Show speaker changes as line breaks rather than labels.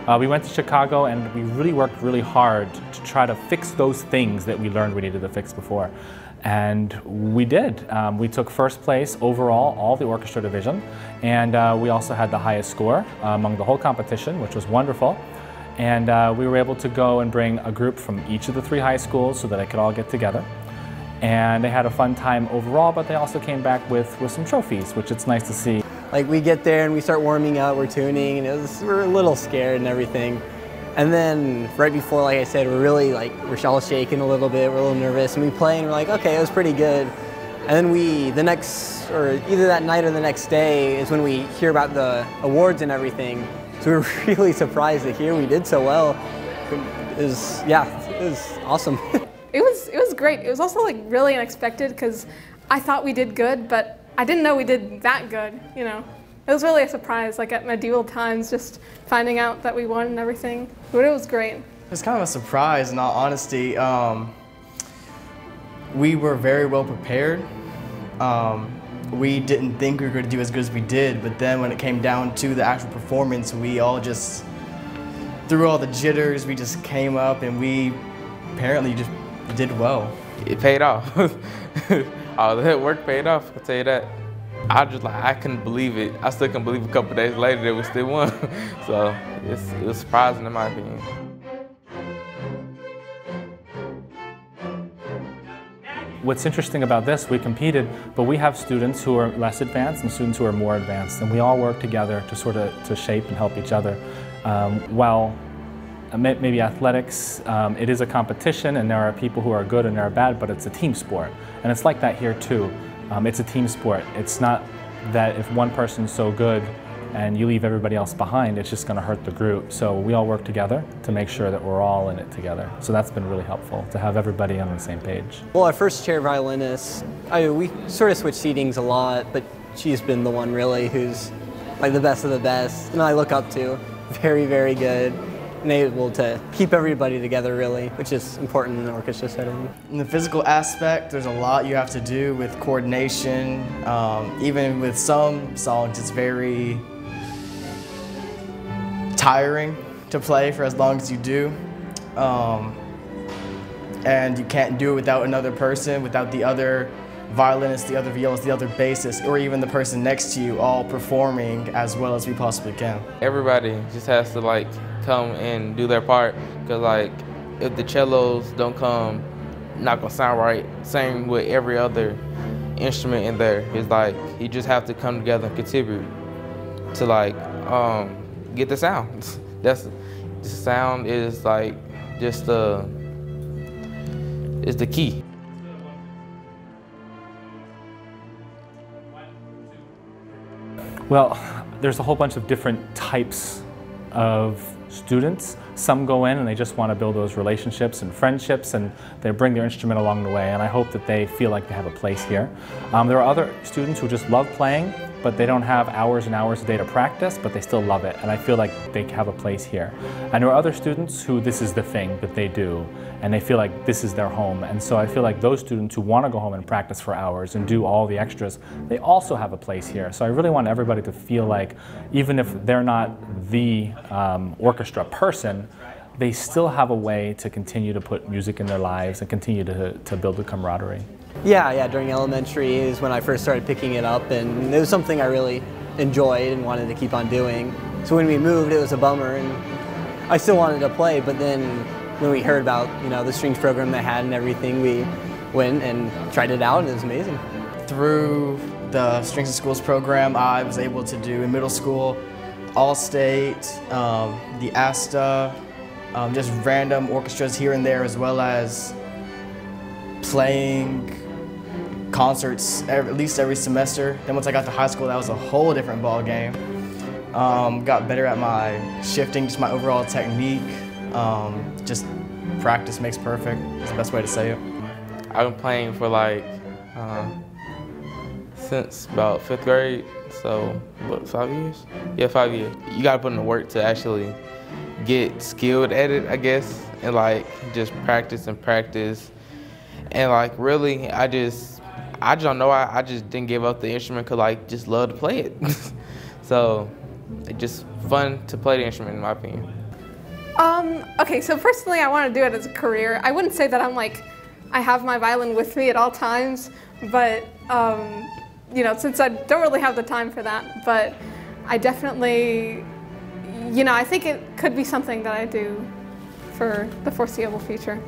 We went to Chicago and we really worked really hard to try to fix those things that we learned we needed to fix before. And we did. We took first place overall, all the orchestra division, and we also had the highest score among the whole competition, which was wonderful. And we were able to go and bring a group from each of the 3 high schools so that they could all get together. And they had a fun time overall, but they also came back with some trophies, which it's nice to see.
Like, we get there and we start warming up, we're tuning, and we're a little scared and everything. And then right before, like I said, we're all shaking a little bit, we're a little nervous, and we play and we're like, okay, it was pretty good. And then either that night or the next day is when we hear about the awards and everything. So we were really surprised to hear we did so well. It was awesome.
It was great. It was also like really unexpected because I thought we did good, but I didn't know we did that good, you know. It was really a surprise, like at medieval times, just finding out that we won and everything. But it was great.
It was kind of a surprise, in all honesty. We were very well prepared. We didn't think we were going to do as good as we did, but then when it came down to the actual performance, we all just, through all the jitters, we just came up and we apparently just did well.
It paid off. All that work paid off, I'll tell you that. I couldn't believe it. I still couldn't believe a couple days later that we still won. So it was surprising in my opinion.
What's interesting about this, we competed, but we have students who are less advanced and students who are more advanced, and we all work together to shape and help each other. While maybe athletics, it is a competition and there are people who are good and there are bad, but it's a team sport. And it's like that here too. It's a team sport. It's not that if one person's so good and you leave everybody else behind, it's just going to hurt the group. So we all work together to make sure that we're all in it together. So that's been really helpful, to have everybody on the same page.
Well, our first chair violinist, we sort of switch seatings a lot, but she's been the one really who's like the best of the best, and I look up to. Very, very good. And able to keep everybody together, really, which is important in an orchestra setting.
In the physical aspect, there's a lot you have to do with coordination. Even with some songs, it's very tiring to play for as long as you do. And you can't do it without another person, without the other violinist, the other violist, the other bassist, or even the person next to you all performing as well as we possibly can.
Everybody just has to like come and do their part, because like if the cellos don't come, not gonna sound right. Same with every other instrument in there. It's like you just have to come together and contribute to like get the sound. The sound is like just is the key.
Well, there's a whole bunch of different types of students. Some go in and they just want to build those relationships and friendships, and they bring their instrument along the way, and I hope that they feel like they have a place here. There are other students who just love playing, but they don't have hours and hours a day to practice, but they still love it, and I feel like they have a place here. And there are other students who this is the thing that they do, and they feel like this is their home. And so I feel like those students who want to go home and practice for hours and do all the extras, they also have a place here. So I really want everybody to feel like, even if they're not the orchestra person, they still have a way to continue to put music in their lives and continue to build the camaraderie.
Yeah, during elementary is when I first started picking it up, and it was something I really enjoyed and wanted to keep on doing. So when we moved, it was a bummer, and I still wanted to play, but then when we heard about, the strings program they had and everything, we went and tried it out, and it was amazing.
Through the Strings and Schools program, I was able to do in middle school, All-State, the ASTA, just random orchestras here and there, as well as playing concerts at least every semester. Then once I got to high school, that was a whole different ball game. Got better at my shifting, just my overall technique. Just practice makes perfect. That's the best way to say it.
I've been playing for like since about 5th grade, so what, 5 years? Yeah, 5 years. You gotta put in the work to actually get skilled at it, I guess, and like just practice and practice. And like really, I just don't know, I just didn't give up the instrument because I just love to play it. So it's just fun to play the instrument, in my opinion.
Okay, so personally I want to do it as a career. I wouldn't say that I have my violin with me at all times, but you know, since I don't really have the time for that, but I definitely, you know, I think it could be something that I do for the foreseeable future.